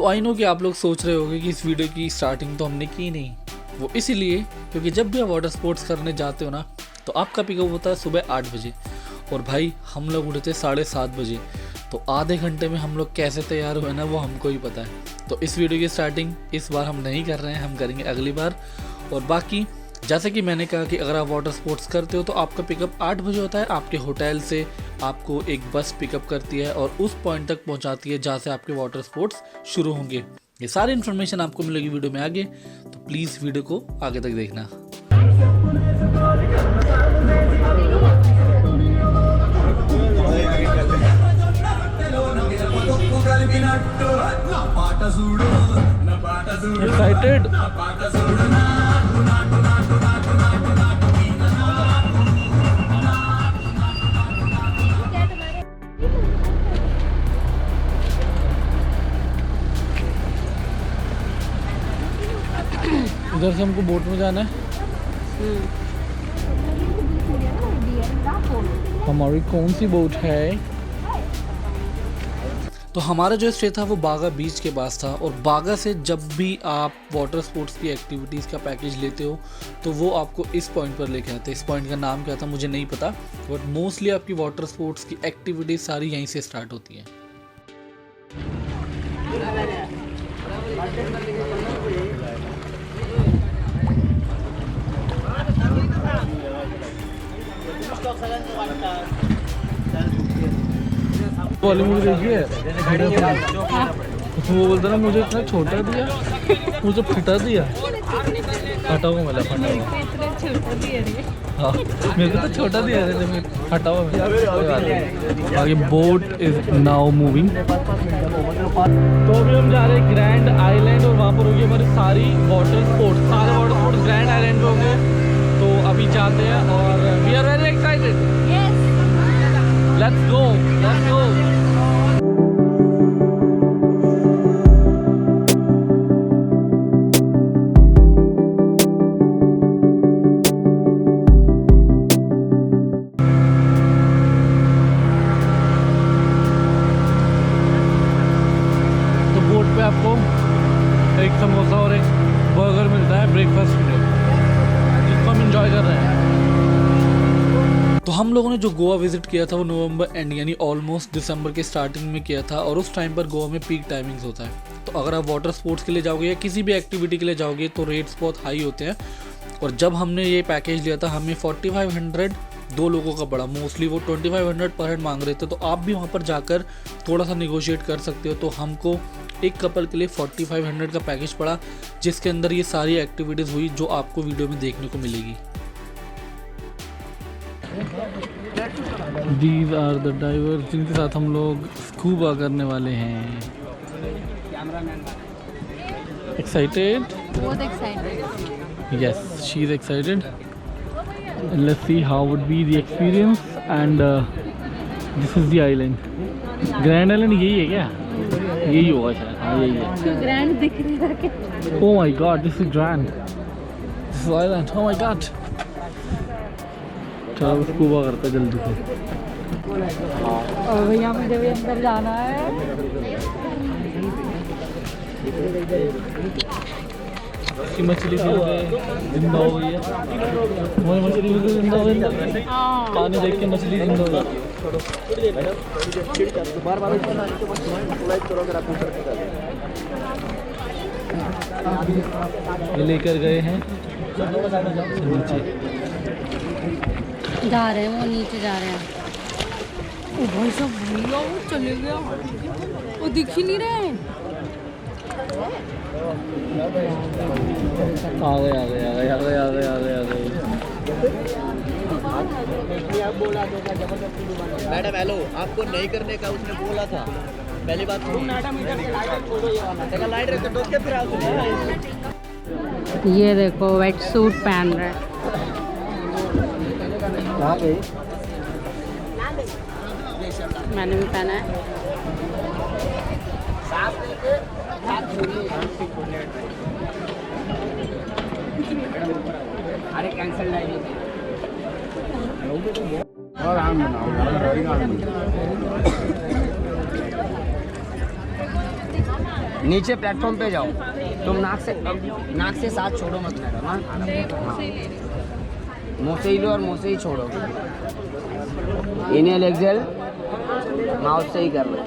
I know कि आप लोग सोच रहे होंगे कि इस वीडियो की स्टार्टिंग तो हमने की नहीं, वो इसीलिए क्योंकि जब भी आप वाटर स्पोर्ट्स करने जाते हो ना तो आपका पिकअप होता है सुबह 8 बजे और भाई हम लोग उठे थे 7:30 बजे। तो आधे घंटे में हम लोग कैसे तैयार हुए ना वो हमको ही पता है। तो इस वीडियो की स्टार्टिंग इस बार हम नहीं कर रहे हैं, हम करेंगे अगली बार। और बाकी जैसे कि मैंने कहा कि अगर आप वाटर स्पोर्ट्स करते हो तो आपका पिकअप 8 बजे होता है। आपके होटल से आपको एक बस पिकअप करती है और उस पॉइंट तक पहुंचाती है जहाँ से आपके वाटर स्पोर्ट्स शुरू होंगे। ये सारी इन्फॉर्मेशन आपको मिलेगी वीडियो में आगे, तो प्लीज़ वीडियो को आगे तक देखना। Excited? इधर से हमको बोट में जाना है। हमारी कौन सी बोट है? तो हमारा जो स्टे था वो बागा बीच के पास था और बागा से जब भी आप वाटर स्पोर्ट्स की एक्टिविटीज़ का पैकेज लेते हो तो वो आपको इस पॉइंट पर लेके आते हैं। इस पॉइंट का नाम क्या था मुझे नहीं पता, बट मोस्टली आपकी वाटर स्पोर्ट्स की एक्टिविटीज़ सारी यहीं से स्टार्ट होती हैं। वाली मुझे देखिए, वो बोलता ना मुझे इतना छोटा दिया, मुझे फटा दिया। फटा हुआ मिला, फटा हुआ। हाँ मेरे को तो छोटा दिया है, फटा हुआ मिला। आगे बोट इज नाउ मूविंग। तो अभी हम जा रहे हैं ग्रैंड आइलैंड और वहाँ पर होगी हमारी सारी वाटर स्पोर्ट्स, सारे वाटर स्पोर्ट्स ग्रैंड आइलैंड पे होंगे। तो अभी जाते हैं और we are very excited. Let's go, let's go. तो बोट पे आपको एक समोसा और एक बर्गर मिलता है ब्रेकफास्ट में, जिसको हम एंजॉय कर रहे हैं। तो हम लोगों ने जो गोवा विजिट किया था वो नवंबर एंड यानी ऑलमोस्ट दिसंबर के स्टार्टिंग में किया था और उस टाइम पर गोवा में पीक टाइमिंग्स होता है। तो अगर आप वाटर स्पोर्ट्स के लिए जाओगे या किसी भी एक्टिविटी के लिए जाओगे तो रेट्स बहुत हाई होते हैं। और जब हमने ये पैकेज लिया था हमें 4500 दो लोगों का पड़ा, मोस्टली वो 2500 पर हेड मांग रहे थे। तो आप भी वहाँ पर जाकर थोड़ा सा निगोशिएट कर सकते हो। तो हमको एक कपल के लिए 4500 का पैकेज पड़ा, जिसके अंदर ये सारी एक्टिविटीज़ हुई जो आपको वीडियो में देखने को मिलेगी। These are the divers जिनके साथ हम लोग स्कूबा करने वाले हैं। Excited? बहुत excited. Yes, she is excited. Let's see how would be the experience. And this is the island. Grand Island यही है क्या? यही होगा शायद। हाँ यही है। Grand दिख रहा है। Oh my God, this is grand. This is island. Oh my God. चलो स्कूबा करते हैं जल्दी से। और भैया मुझे भी अंदर जाना है। इसकी मछली जिंदा हो गई है। हमारी मछली भी जिंदा हो गई है। पानी देख के मछली जिंदा हो गई। ये लेकर गए हैं नीचे, जा रहे हैं वो नीचे जा रहे हैं। ओ भाई साहब भैया वो चले गया, वो दिख ही नहीं रहे। आ गए आ गए आ गए आ गए आ गए आ गए आ गए। मैडम हेलो, आपको नहीं करने का उसने बोला था पहली बात। ये देखो वेट सूट पहन रहे हैं। मैंने भी पहना है। अरे कैंसिल नहीं। नीचे प्लेटफॉर्म पे जाओ। तुम नाक से साथ छोड़ो मत मैडम। हाँ मुँह से ही लो और मुँह से ही छोड़ो। इनहेल एक्सहेल माउथ से ही कर लो।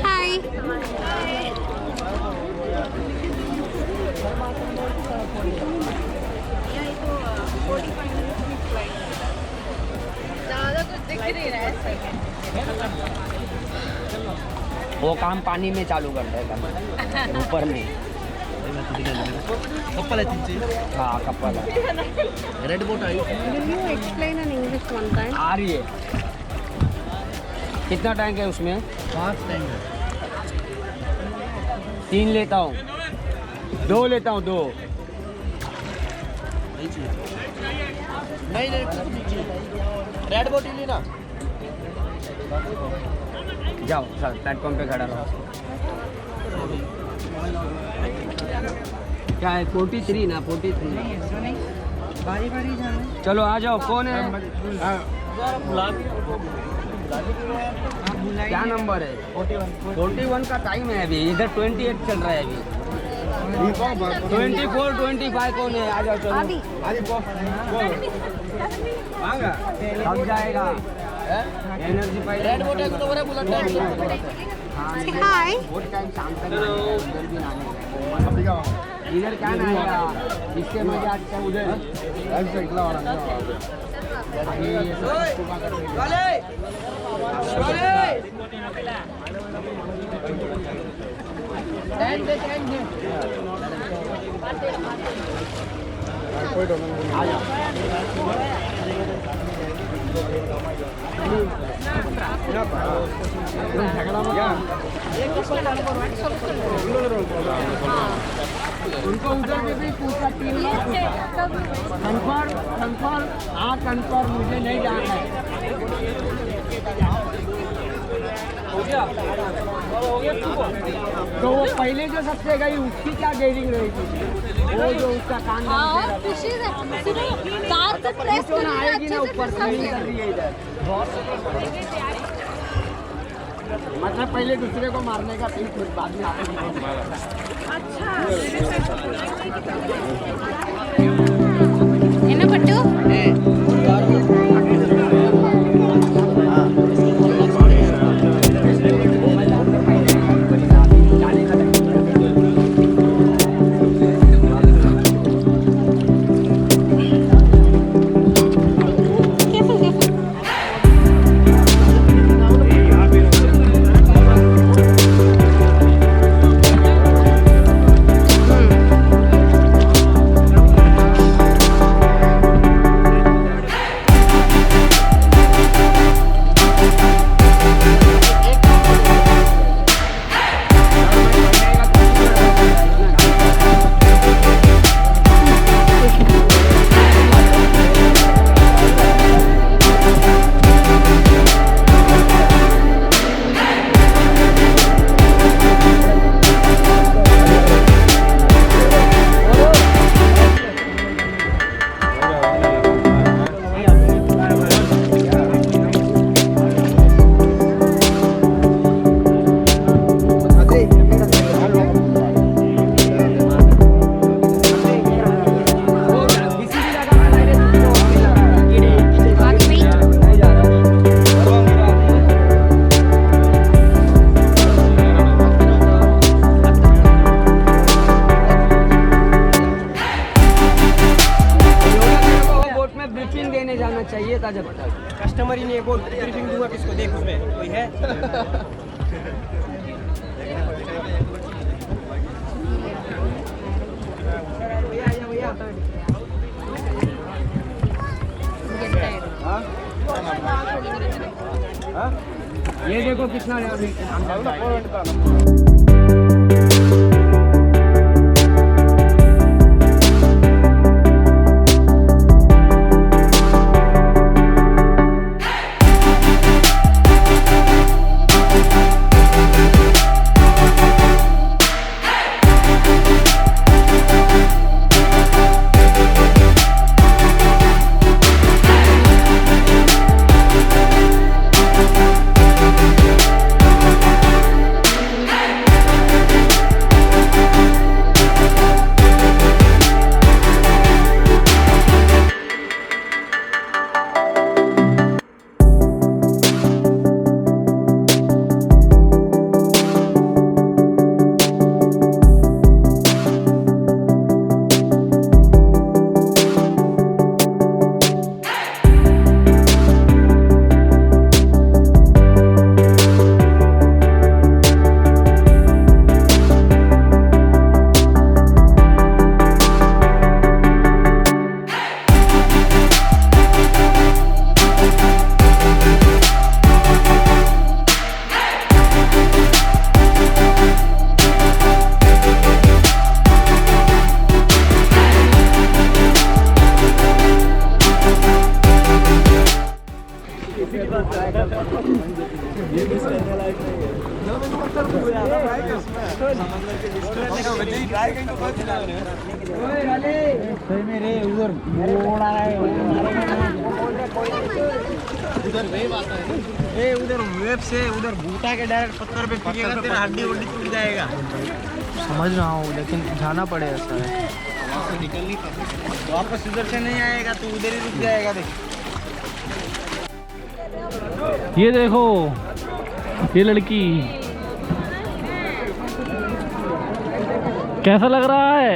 हाय वो काम पानी में चालू कर देगा ऊपर में। कपल है तीन हाँ कपल है। Red boat I Will you explain in English one time? आ रही है। कितना टैंक है उसमें? 5 टैंक है। 3 लेता हूँ, 2 लेता हूँ, 2। नहीं रेड बोट ही लेना। जाओ सर प्लेटफॉर्म पे खड़ा रहो। क्या है 43 ना 43? चलो आ जाओ। कौन है? क्या नंबर है? 41 का टाइम है अभी। इधर 28 चल रहा है अभी। 24 25 कौन है? आ जाओ चलो। कब जाएगा? एनर्जी पाई। रेड बोट है तो बोला बुलेट टाइम। Say hi. बहुत टाइम शाम तक इधर भी ना आने। इधर क्या ना आएगा? इससे मजा अच्छा उधर। अभी ये सब स्कूबा करने उनको उधर में भी पूछा कंफर्म। हाँ कंफर्म मुझे नहीं जाना है। हो गया तो वो पहले जो सबसे गई उसकी क्या गेयरिंग रहेगी? वो जो उसका कान और फिशेज है सुनो कार से प्रेस तो ना आएगी ना ऊपर से नहीं कर रही है इधर। मतलब पहले दूसरे को मारने का फिर कुछ बाद में आते है ना पट्टू चाहिए था जब तक कस्टमर ही नहीं बोल ब्रीफिंग दूंगा किसको देख उसमें कोई है ये देखो कितना उधर मोड़ आ रहा है, उधर वेब से उधर बूटा के डायरेक्ट पत्थर पे पीकेगा, तेरा हड्डी उड्डी टूट जाएगा। समझ रहा हूँ लेकिन जाना पड़ेगा सर। वापस उधर से नहीं आएगा तो उधर ही रुक जाएगा। देख ये देखो ये लड़की कैसा लग रहा है।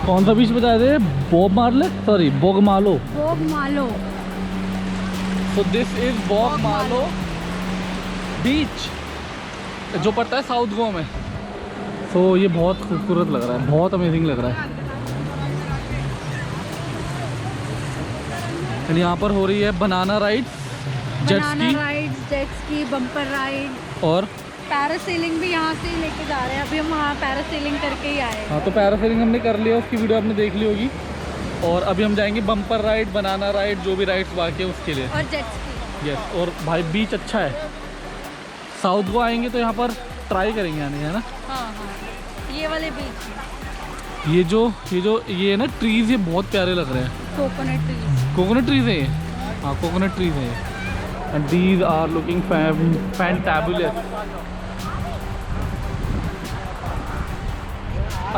कौन सा बीच बताए थे? Bob Marley, sorry Bogmalo. Bogmalo. So this is Bogmalo beach जो पड़ता है साउथ गोवा में। तो ये बहुत खूबसूरत लग रहा है, बहुत अमेजिंग लग रहा है। यहाँ पर हो रही है banana rides, jet ski, bumper ride और पैरासेलिंग भी यहाँ से लेके जा रहे हैं। अभी हम वहाँ पैरासेलिंग करके ही आए। हाँ, तो पैरासेलिंग हमने कर लिया, उसकी वीडियो आपने देख ली होगी। और अभी हम जाएंगे बम्पर राइड, बनाना राइड, जो भी राइड्स बाकी है उसके लिए। और जेट स्की। यस। और भाई बीच अच्छा है। साउथ गोवा आएंगे तो यहाँ पर ट्राई करेंगे आने, है ना? हाँ हाँ, ये वाले बीच। ये है ना ट्रीज, ये बहुत प्यारे लग रहे हैं। Coconut trees. कोकोनट ट्रीज है ये? हाँ, कोकोनट ट्रीज है ये। and these are looking fantabulous.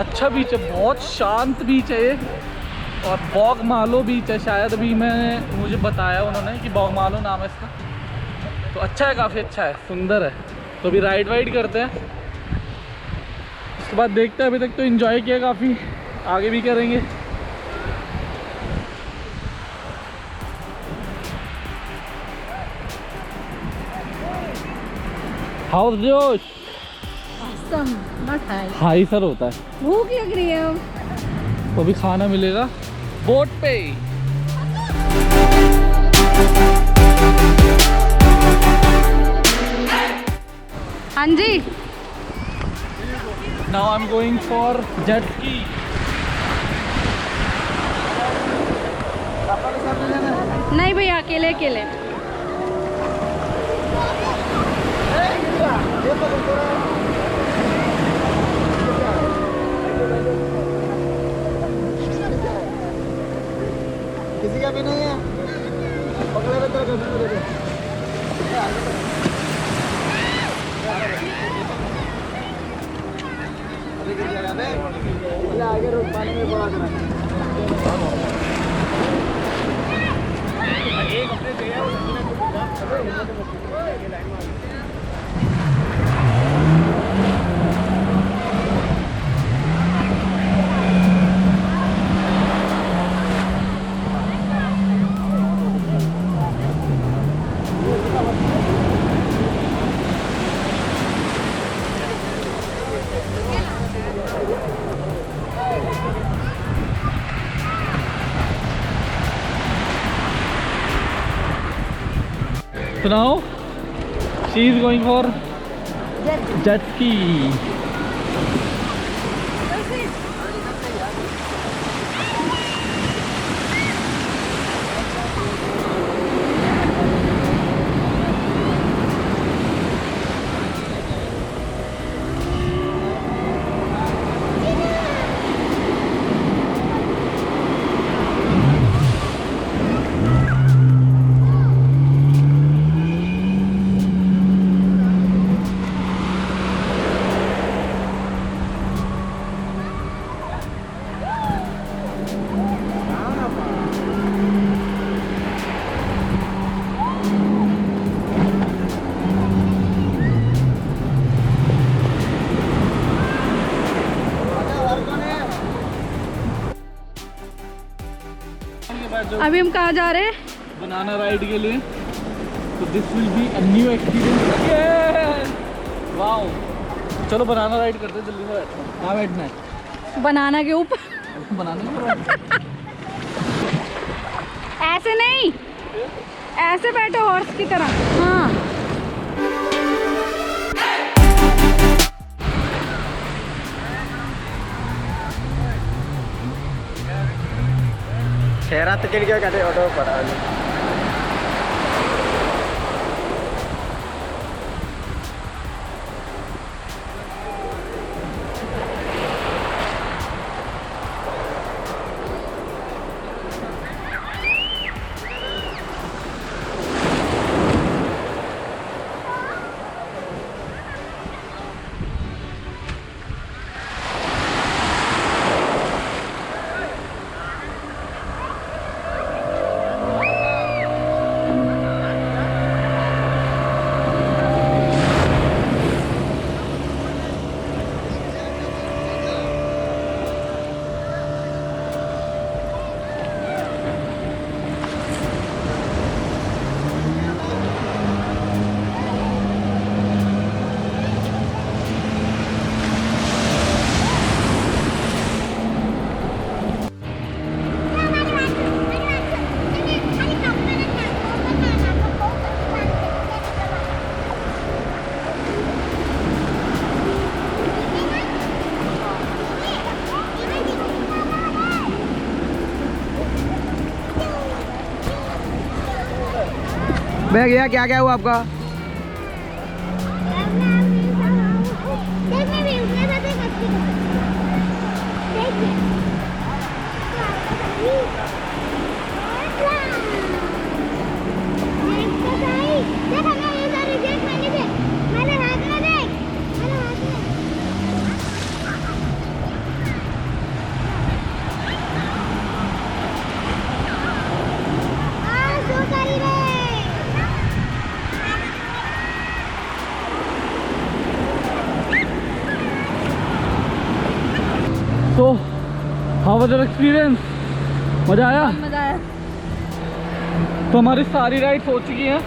अच्छा बीच है, बहुत शांत बीच है ये, और बॉगमालो बीच है शायद, अभी मुझे बताया उन्होंने कि बॉगमालो नाम है इसका। तो अच्छा है, काफ़ी अच्छा है, सुंदर है। तो अभी राइड वाइड करते हैं, उसके बाद देखते हैं। अभी तक तो एंजॉय किया काफ़ी, आगे भी करेंगे। हाउस जोश Awesome, not high. High sir होता है, भूख लग रही है। वो भी खाना मिलेगा बोट पे। हाँ जी, Now I'm going for jet ski. नहीं भैया, अकेले अकेले। किसी का भी नहीं है, पकड़े रहते हैं कभी भी। आगे रोक पानी में पड़ा करा। So now she is going for jet ski. अभी हम कहाँ जा रहे हैं? बनाना राइड के लिए। तो this will be a new experience. Wow, चलो बनाना राइड करते हैं, जल्दी से बैठो। कहाँ बैठना है? बनाना के ऊपर। बनाना ऐसे नहीं, ऐसे बैठो हॉर्स की तरह। हाँ, शहरात के लिए क्या ऑटो पड़ा है। भैया क्या क्या हुआ आपका? तो हाउ वाज योर एक्सपीरियंस? मज़ा आया? मज़ा आया। तो हमारी सारी राइड्स हो चुकी हैं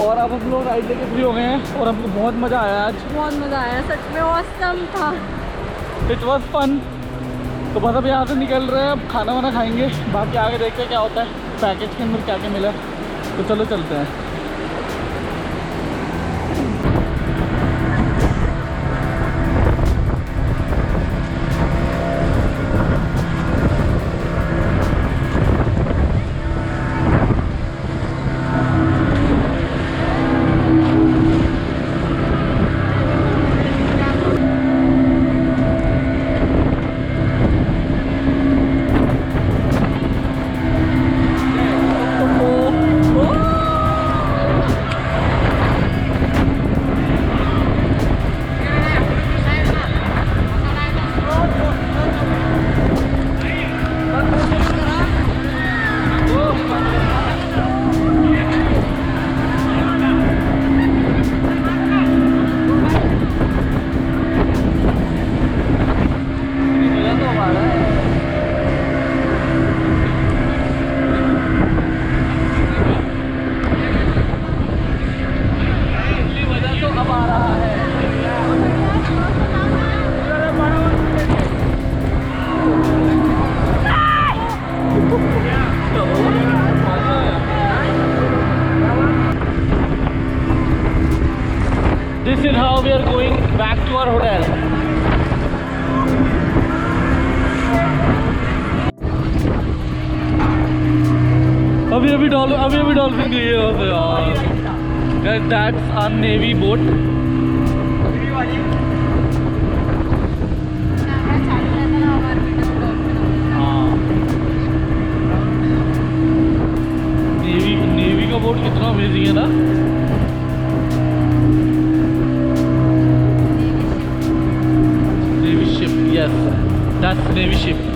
और अब हम लोग राइड लेके फ्री हो गए हैं और हमको बहुत मज़ा आया आज। बहुत मज़ा आया, सच में ऑसम था। It was fun. तो बस अब यहाँ से निकल रहे हैं, अब खाना वाना खाएंगे, बाकी आगे देखते हैं क्या होता है, पैकेज के अंदर क्या क्या मिला। तो चलो चलते हैं। This is how we are going back to our hotel. अभी डॉल्फिन गई है वहाँ पे यार। That's our navy boat. हाँ, नेवी का बोट कितना अमेजिंग है ना। Navy ship, yes, that's Navy ship.